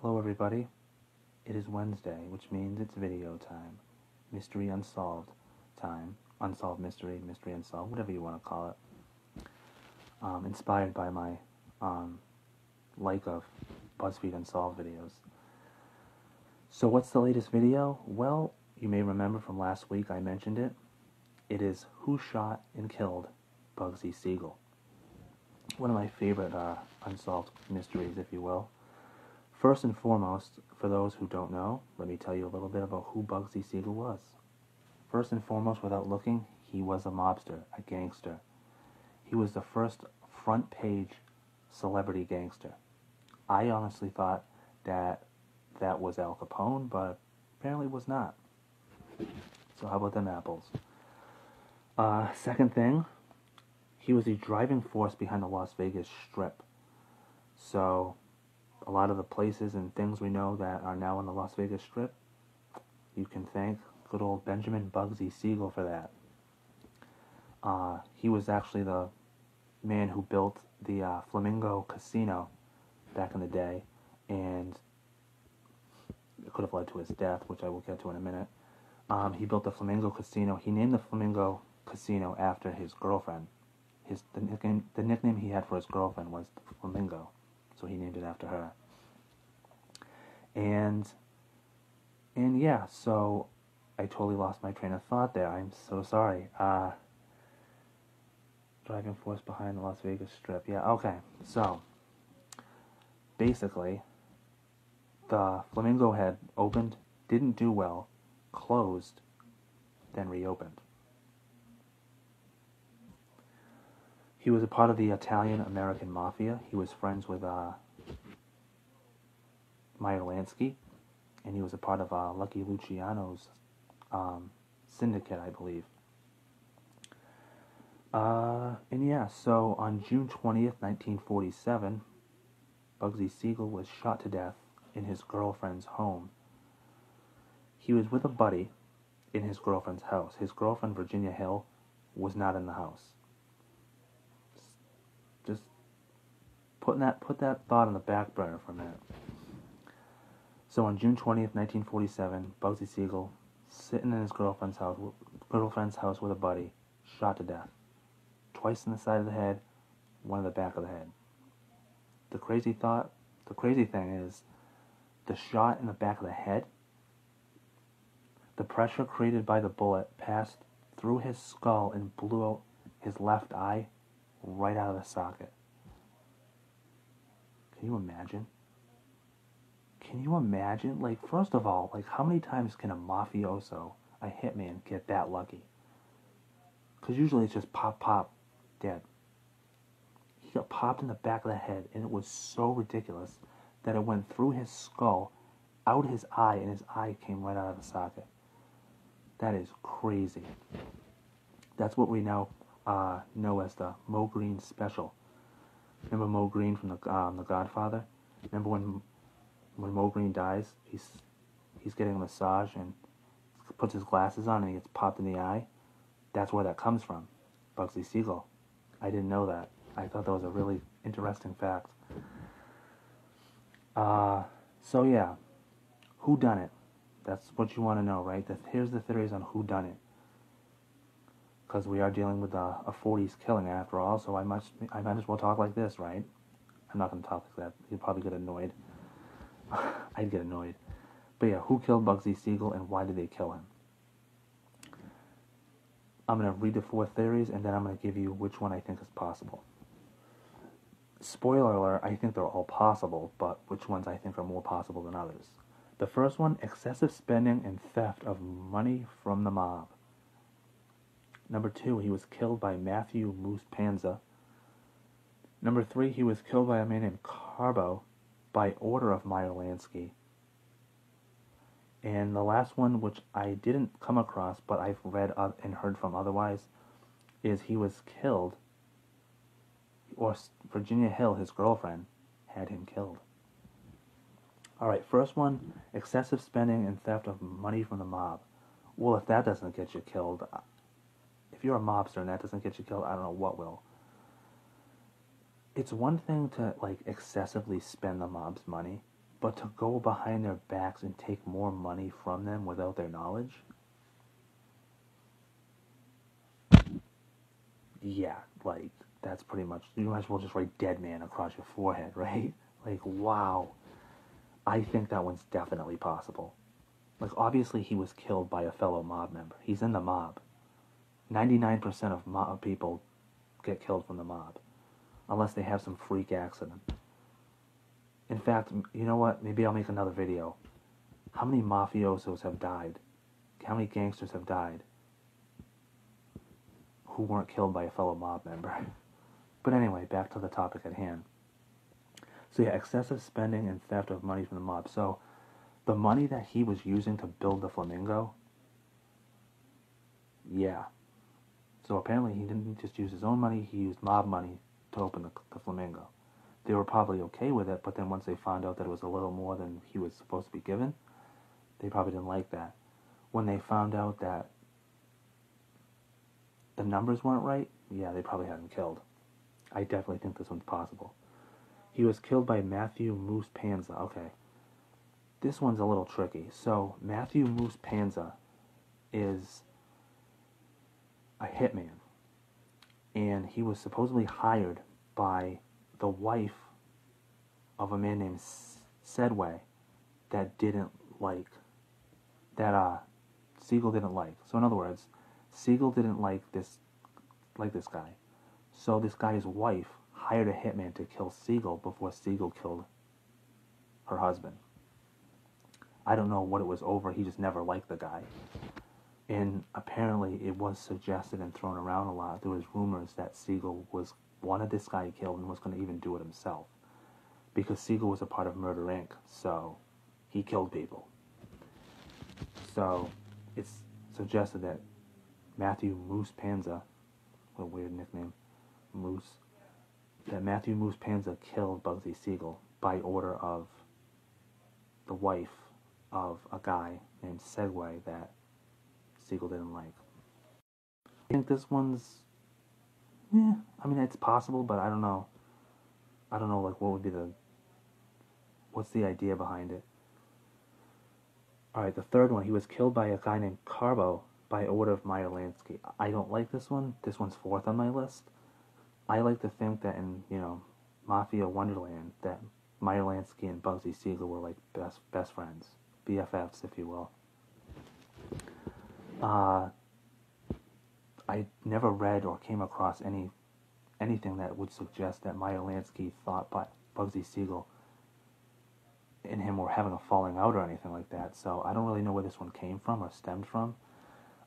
Hello everybody, it is Wednesday, which means it's video time. Mystery Unsolved time. Unsolved mystery, mystery unsolved, whatever you want to call it. Inspired by my like of BuzzFeed Unsolved videos. So what's the latest video? Well, you may remember from last week I mentioned it. It is Who Shot and Killed Bugsy Siegel. One of my favorite unsolved mysteries, if you will. First and foremost, for those who don't know, let me tell you a little bit about who Bugsy Siegel was. First and foremost, without looking, he was a mobster, a gangster. He was the first front-page celebrity gangster. I honestly thought that was Al Capone, but apparently was not. So how about them apples? Second thing, he was the driving force behind the Las Vegas Strip. So a lot of the places and things we know that are now on the Las Vegas Strip, you can thank good old Benjamin Bugsy Siegel for that. He was actually the man who built the Flamingo Casino back in the day, and it could have led to his death, which I will get to in a minute. He built the Flamingo Casino. He named the Flamingo Casino after his girlfriend. The nickname he had for his girlfriend was Flamingo, so he named it after her. And yeah, so I totally lost my train of thought there. I'm so sorry. Driving force behind the Las Vegas Strip. Yeah, okay. So basically, the Flamingo had opened, didn't do well, closed, then reopened. He was a part of the Italian-American Mafia. He was friends with Meyer Lansky, and he was a part of Lucky Luciano's syndicate, I believe. And yeah, so on June 20th, 1947, Bugsy Siegel was shot to death in his girlfriend's home. He was with a buddy in his girlfriend's house. His girlfriend, Virginia Hill, was not in the house. Just put that thought on the back burner for a minute. So on June 20th, 1947, Bugsy Siegel, sitting in his girlfriend's house with a buddy, shot to death. Twice in the side of the head, one in the back of the head. The crazy thing is, the shot in the back of the head, the pressure created by the bullet passed through his skull and blew out his left eye right out of the socket. Can you imagine? Can you imagine? Like, first of all, like, how many times can a mafioso, a hitman, get that lucky? Because usually it's just pop, pop, dead. He got popped in the back of the head, and it was so ridiculous that it went through his skull, out his eye, and his eye came right out of the socket. That is crazy. That's what we now know as the Mo Green special. Remember Mo Green from the Godfather? Remember when Mo Green dies, he's getting a massage and puts his glasses on and he gets popped in the eye? That's where that comes from. Bugsy Siegel. I didn't know that. I thought that was a really interesting fact. So yeah, who done it? That's what you want to know, right? Here's the theories on who done it. Because we are dealing with a 40s killing after all, so I might as well talk like this, right? I'm not going to talk like that. You'd probably get annoyed. I'd get annoyed. But yeah, who killed Bugsy Siegel and why did they kill him? I'm going to read the 4 theories and then I'm going to give you which one I think is possible. Spoiler alert, I think they're all possible, but which ones I think are more possible than others. The first one, excessive spending and theft of money from the mob. Number 2, he was killed by Matthew Moose Panza. Number 3, he was killed by a man named Carbo by order of Meyer Lansky. And the last one, which I didn't come across, but I've read and heard from otherwise, is he was killed, or Virginia Hill, his girlfriend, had him killed. Alright, first one, excessive spending and theft of money from the mob. Well, if that doesn't get you killed, if you're a mobster and that doesn't get you killed, I don't know what will. It's one thing to, like, excessively spend the mob's money. But to go behind their backs and take more money from them without their knowledge? Yeah, like, that's pretty much, you might as well just write dead man across your forehead, right? Like, wow. I think that one's definitely possible. Like, obviously he was killed by a fellow mob member. He's in the mob. 99% of mob people get killed from the mob. Unless they have some freak accident. In fact, you know what? Maybe I'll make another video. How many mafiosos have died? How many gangsters have died who weren't killed by a fellow mob member? But anyway, back to the topic at hand. So yeah, excessive spending and theft of money from the mob. So the money that he was using to build the Flamingo, yeah. So apparently he didn't just use his own money, he used mob money to open the Flamingo. They were probably okay with it, but then once they found out that it was a little more than he was supposed to be given, they probably didn't like that. When they found out that the numbers weren't right, yeah, they probably had him killed. I definitely think this one's possible. He was killed by Matthew Moose Panza. Okay. This one's a little tricky. So, Matthew Moose Panza is a hitman. And he was supposedly hired by the wife of a man named Sedway that didn't like, that Siegel didn't like. So in other words, Siegel didn't like this guy. So this guy's wife hired a hitman to kill Siegel before Siegel killed her husband. I don't know what it was over, he just never liked the guy. And apparently it was suggested and thrown around a lot. There was rumors that Siegel wanted this guy killed and was going to even do it himself. Because Siegel was a part of Murder Inc., so he killed people. So it's suggested that Matthew Moose Panza, what a weird nickname, Moose, that Matthew Moose Panza killed Bugsy Siegel by order of the wife of a guy named Segway that Siegel didn't like. I think this one's, I mean, it's possible, but I don't know. I don't know, like, what's the idea behind it? Alright, the third one, he was killed by a guy named Carbo by order of Meyer Lansky. I don't like this one. This one's fourth on my list. I like to think that in, Mafia Wonderland, that Meyer Lansky and Bugsy Siegel were like best friends. BFFs, if you will. I never read or came across anything that would suggest that Meyer Lansky thought Bugsy Siegel and him were having a falling out or anything like that, so I don't really know where this one came from or stemmed from.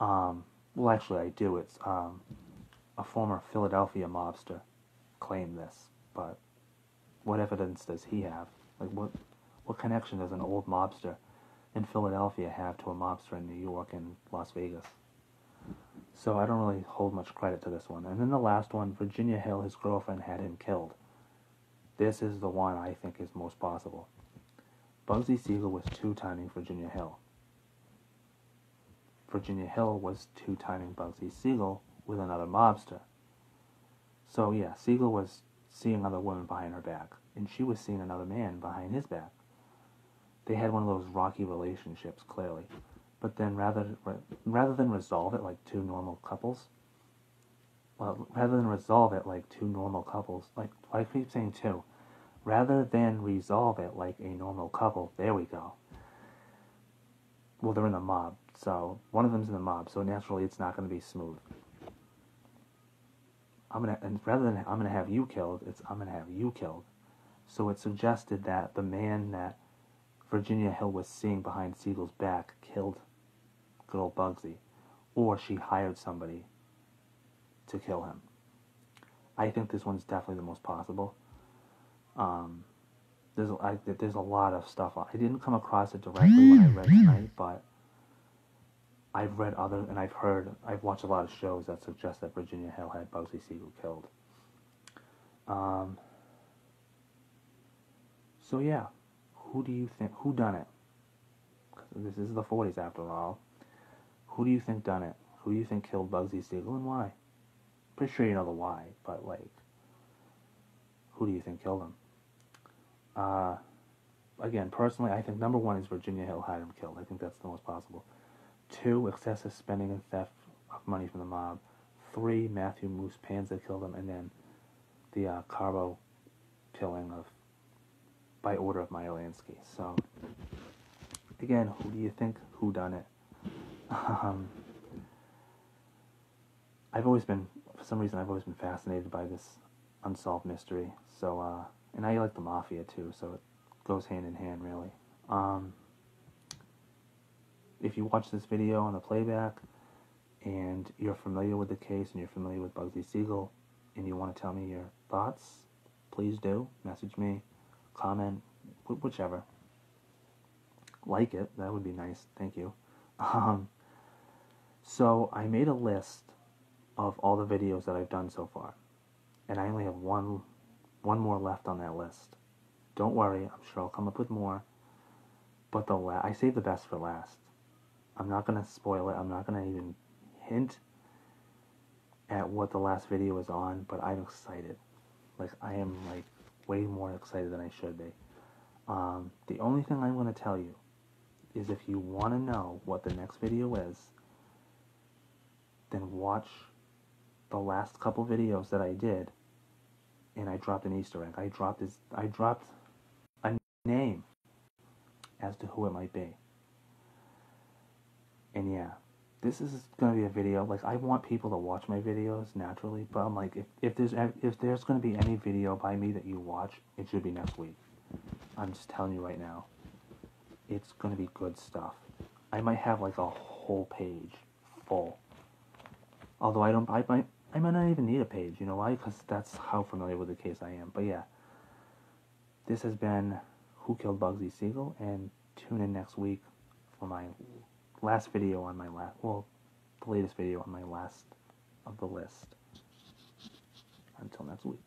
Well, actually, I do. It's a former Philadelphia mobster claimed this, but what evidence does he have? Like, what connection does an old mobster in Philadelphia have to a mobster in New York and Las Vegas? So I don't really hold much credit to this one. And then the last one, Virginia Hill, his girlfriend had him killed. This is the one I think is most possible. Bugsy Siegel was two-timing Virginia Hill. Virginia Hill was two-timing Bugsy Siegel with another mobster. So yeah, Siegel was seeing other women behind her back, and she was seeing another man behind his back. They had one of those rocky relationships, clearly. But then rather than resolve it like two normal couples, like, I keep saying two, rather than resolve it like a normal couple, there we go. Well, they're in the mob, so one of them's in the mob, so naturally it's not going to be smooth. Rather than I'm gonna have you killed, it's I'm gonna have you killed. So it suggested that the man that Virginia Hill was seeing behind Siegel's back killed good old Bugsy, or she hired somebody to kill him. I think this one's definitely the most possible. There's a lot of stuff. I didn't come across it directly when I read tonight, but I've read I've watched a lot of shows that suggest that Virginia Hill had Bugsy Siegel killed. So yeah, who do you think, who done it? This is the 40s after all. Who do you think done it? Who do you think killed Bugsy Siegel and why? Pretty sure you know the why, but like, who do you think killed him? again, personally, I think number 1 is Virginia Hill had him killed. I think that's the most possible. 2, excessive spending and theft of money from the mob. 3, Matthew Moose Panza killed him, and then the Carbo killing of by order of Meyer Lansky. So, again, who do you think who done it? I've always been, for some reason, I've always been fascinated by this unsolved mystery. So, and I like the mafia too, so it goes hand in hand, really. If you watch this video on the playback, and you're familiar with the case, and you're familiar with Bugsy Siegel, and you want to tell me your thoughts, please do. Message me, comment, whichever. Like it, that would be nice, thank you. So I made a list of all the videos that I've done so far, and I only have one more left on that list. Don't worry, I'm sure I'll come up with more, but I saved the best for last. I'm not going to spoil it, I'm not going to even hint at what the last video is on, but I'm excited. Like, I am, like, way more excited than I should be. The only thing I'm going to tell you is if you want to know what the next video is, then watch the last couple videos that I did, and I dropped an Easter egg. I dropped a name as to who it might be. And yeah, this is going to be a video, like, I want people to watch my videos naturally, but I'm like, if there's going to be any video by me that you watch, it should be next week. I'm just telling you right now. It's going to be good stuff. I might have like a whole page full. Although I might not even need a page, you know why? Because that's how familiar with the case I am. But yeah, this has been Who Killed Bugsy Siegel, and tune in next week for my last video on the latest video on my last of the list. Until next week.